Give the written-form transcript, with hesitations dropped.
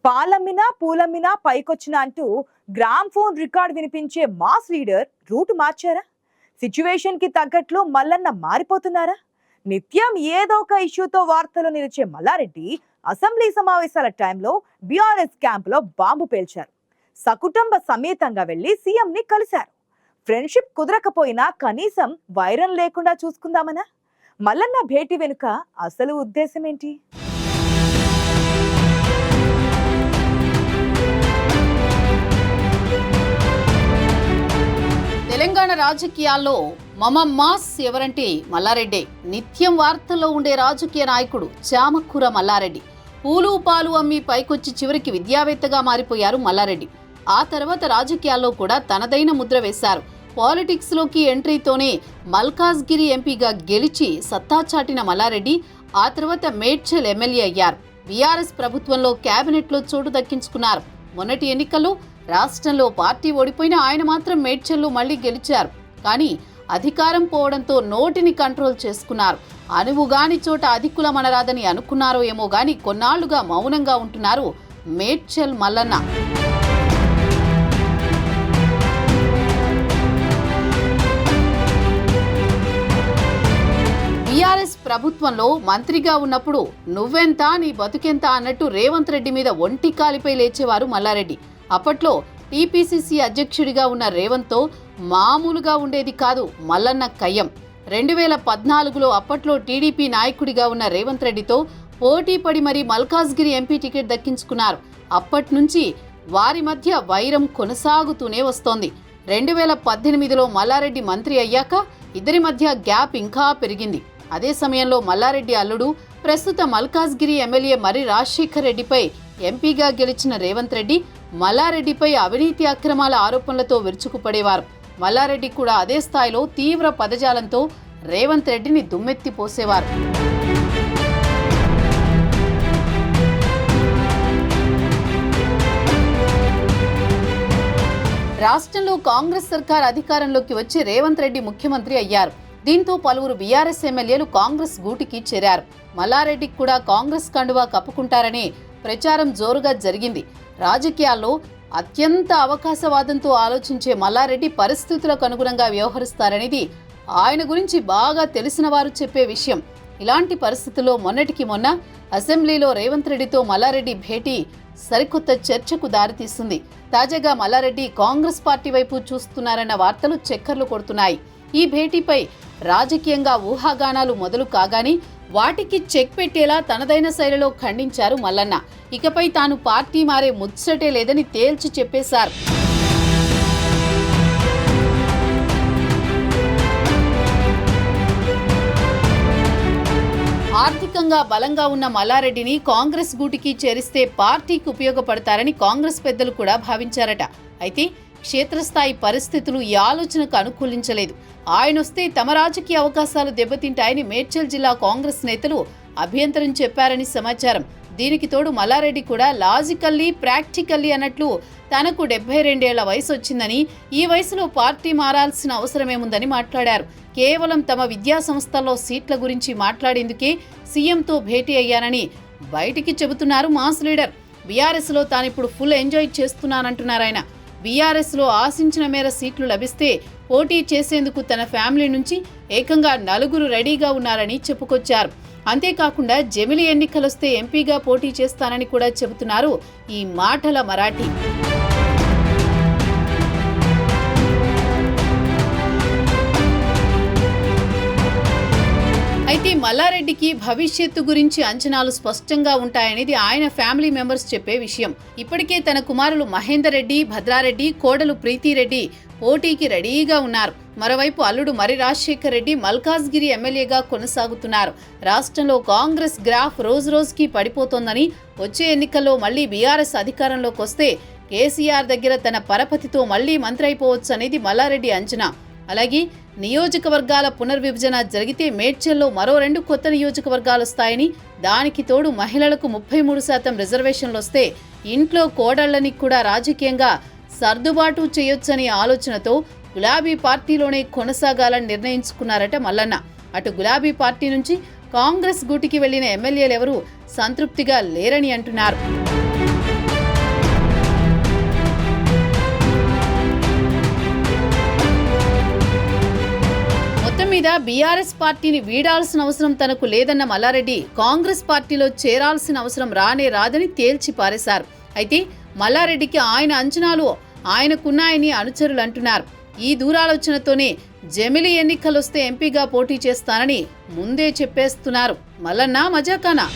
పాలమ్మినా పూలమ్మినా పైకొచ్చినా అంటూ gram phone record వినిపించే mass leader route మార్చారా? Situation కి తగ్గట్లు మల్లన్న మారిపోతున్నారా? నిత్యం ఏదో ఒక ఇష్యూతో వార్తలు నిలిచే మల్లారెడ్డి అసెంబ్లీ సమావేశాల టైంలో బీఆర్ఎస్ క్యాంపులో బాంబు పేల్చారు. సకుటుంబ సమేతంగా వెళ్లి సీఎం ని కలిశారు. ఫ్రెండ్షిప్ కుదరకపోయినా కనీసం వైరం లేకుండా చూసుకుందామనా? మల్లన్న భేటీ వెనుక అసలు ఉద్దేశం ఏంటి? తెలంగాణ రాజకీయాల్లో మాస్ ఎవరంటే మల్లారెడ్డి. నిత్యం వార్తల్లో ఉండే రాజకీయ నాయకుడు చామకూర మల్లారెడ్డి. పూలు పాలు అమ్మి పైకొచ్చి చివరికి విద్యావేత్తగా మారిపోయారు మల్లారెడ్డి. ఆ తర్వాత రాజకీయాల్లో కూడా తనదైన ముద్ర వేశారు. పాలిటిక్స్ లోకి ఎంట్రీతోనే మల్కాజ్గిరి ఎంపీగా గెలిచి సత్తా చాటిన మల్లారెడ్డి ఆ తర్వాత మేడ్చల్ ఎమ్మెల్యే అయ్యారు. బీఆర్ఎస్ ప్రభుత్వంలో కేబినెట్లో చోటు దక్కించుకున్నారు. మొన్నటి ఎన్నికల్లో రాష్ట్రంలో పార్టీ ఓడిపోయిన ఆయన మాత్రం మేడ్చల్లో మళ్లీ గెలిచారు. కానీ అధికారం పోవడంతో నోటిని కంట్రోల్ చేసుకున్నారు. అనువుగాని చోట అధికులమనరాదని అనుకున్నారో ఏమో గాని కొన్నాళ్లుగా మౌనంగా ఉంటున్నారు మేడ్చల్ మల్లన్న. బీఆర్ఎస్ ప్రభుత్వంలో మంత్రిగా ఉన్నప్పుడు నువ్వెంత నీ బతుకెంత అన్నట్టు రేవంత్ రెడ్డి మీద ఒంటి కాలిపై లేచేవారు మల్లారెడ్డి. అప్పట్లో టీపీసీసీ అధ్యక్షుడిగా ఉన్న రేవంత్తో మామూలుగా ఉండేది కాదు మల్లన్న కయ్యం. 2014లో అప్పట్లో టీడీపీ నాయకుడిగా ఉన్న రేవంత్ రెడ్డితో పోటీ పడి మరీ మల్కాజ్గిరి ఎంపీ టికెట్ దక్కించుకున్నారు. అప్పటి నుంచి వారి మధ్య వైరం కొనసాగుతూనే వస్తోంది. 2018లో మల్లారెడ్డి మంత్రి అయ్యాక ఇద్దరి మధ్య గ్యాప్ ఇంకా పెరిగింది. అదే సమయంలో మల్లారెడ్డి అల్లుడు ప్రస్తుత మల్కాజ్గిరి ఎమ్మెల్యే మర్రి రాజశేఖర్ రెడ్డిపై ఎంపీగా గెలిచిన రేవంత్ రెడ్డి మల్లారెడ్డిపై అవినీతి అక్రమాల ఆరోపణలతో విరుచుకుపడేవారు. మల్లారెడ్డి కూడా అదే స్థాయిలో తీవ్ర పదజాలంతో రేవంత్ రెడ్డిని దుమ్మెత్తిపోసేవారు. రాష్ట్రంలో కాంగ్రెస్ సర్కార్ అధికారంలోకి వచ్చి రేవంత్ రెడ్డి ముఖ్యమంత్రి అయ్యారు. దీంతో పలువురు బీఆర్ఎస్ ఎమ్మెల్యేలు కాంగ్రెస్ గూటికి చేరారు. మల్లారెడ్డికి కూడా కాంగ్రెస్ కండువా కప్పుకుంటారనే ప్రచారం జోరుగా జరిగింది. రాజకీయాల్లో అత్యంత అవకాశవాదంతో ఆలోచించే మల్లారెడ్డి పరిస్థితులకు అనుగుణంగా వ్యవహరిస్తారనేది ఆయన గురించి బాగా తెలిసిన వారు చెప్పే విషయం. ఇలాంటి పరిస్థితుల్లో మొన్నటికి మొన్న అసెంబ్లీలో రేవంత్ రెడ్డితో మల్లారెడ్డి భేటీ సరికొత్త చర్చకు దారితీస్తుంది. తాజాగా మల్లారెడ్డి కాంగ్రెస్ పార్టీ వైపు చూస్తున్నారన్న వార్తలు చక్కర్లు కొడుతున్నాయి. ఈ భేటీపై రాజకీయంగా ఊహాగానాలు మొదలు కాగానే వాటికి చెక్ పెట్టేలా తనదైన శైలిలో ఖండించారు మల్లన్న. ఇకపై తాను పార్టీ మారే ముచ్చటే లేదని తేల్చి చెప్పేశారు. ఆర్థికంగా బలంగా ఉన్న మల్లారెడ్డిని కాంగ్రెస్ గూటికి చేరిస్తే పార్టీకి ఉపయోగపడతారని కాంగ్రెస్ పెద్దలు కూడా భావించారట. అయితే క్షేత్రస్థాయి పరిస్థితులు ఈ ఆలోచనకు అనుకూలించలేదు. ఆయనొస్తే తమ రాజకీయ అవకాశాలు దెబ్బతింటాయని మేడ్చల్ జిల్లా కాంగ్రెస్ నేతలు అభ్యంతరం చెప్పారని సమాచారం. దీనికి తోడు మల్లారెడ్డి కూడా లాజికల్లీ ప్రాక్టికల్లీ అన్నట్లు తనకు 72 ఏళ్ల వయసు వచ్చిందని, ఈ వయసులో పార్టీ మారాల్సిన అవసరమేముందని మాట్లాడారు. కేవలం తమ విద్యా సంస్థల్లో సీట్ల గురించి మాట్లాడేందుకే సీఎంతో భేటీ అయ్యానని బయటికి చెబుతున్నారు మాస్ లీడర్. బీఆర్ఎస్లో తానిప్పుడు ఫుల్ ఎంజాయ్ చేస్తున్నానంటున్నారాయన. బీఆర్ఎస్లో ఆశించిన మేర సీట్లు లభిస్తే పోటీ చేసేందుకు తన ఫ్యామిలీ నుంచి ఏకంగా 4 రెడీగా ఉన్నారని చెప్పుకొచ్చారు. అంతేకాకుండా జమిలి ఎన్నికలొస్తే ఎంపీగా పోటీ చేస్తానని కూడా చెబుతున్నారు ఈ మాటల మరాఠీ. అయితే మల్లారెడ్డికి భవిష్యత్తు గురించి అంచనాలు స్పష్టంగా ఉంటాయనేది ఆయన ఫ్యామిలీ మెంబర్స్ చెప్పే విషయం. ఇప్పటికే తన కుమారులు మహేందర్ రెడ్డి, భద్రారెడ్డి, కోడలు ప్రీతిరెడ్డి పోటీకి రెడీగా ఉన్నారు. మరోవైపు అల్లుడు మర్రి రాజశేఖర్ రెడ్డి మల్కాజ్గిరి ఎమ్మెల్యేగా కొనసాగుతున్నారు. రాష్ట్రంలో కాంగ్రెస్ గ్రాఫ్ రోజురోజుకి పడిపోతోందని, వచ్చే ఎన్నికల్లో మళ్లీ బీఆర్ఎస్ అధికారంలోకి వస్తే కేసీఆర్ దగ్గర తన పరపతితో మళ్లీ మంత్రి అయిపోవచ్చు అనేది మల్లారెడ్డి అంచనా. అలాగే నియోజకవర్గాల పునర్విభజన జరిగితే మేడ్చల్లో మరో 2 కొత్త నియోజకవర్గాలు వస్తాయని, దానికి తోడు మహిళలకు 33% రిజర్వేషన్లు వస్తే ఇంట్లో కోడళ్లని కూడా రాజకీయంగా సర్దుబాటు చేయొచ్చనే ఆలోచనతో గులాబీ పార్టీలోనే కొనసాగాలని నిర్ణయించుకున్నారట మల్లన్న. అటు గులాబీ పార్టీ నుంచి కాంగ్రెస్ గూటికి వెళ్లిన ఎమ్మెల్యేలెవరూ సంతృప్తిగా లేరని అంటున్నారు. మీద బీఆర్ఎస్ పార్టీని వీడాల్సిన అవసరం తనకు లేదన్న మల్లారెడ్డి కాంగ్రెస్ పార్టీలో చేరాల్సిన అవసరం రానే రాదని తేల్చి పారేశారు. అయితే మల్లారెడ్డికి ఆయన అంచనాలు ఆయనకున్నాయని అనుచరులు అంటున్నారు. ఈ దూరాలోచనతోనే జమిలి ఎన్నికలొస్తే ఎంపీగా పోటీ చేస్తానని ముందే చెప్పేస్తున్నారు. మల్లన్న మజాకానా?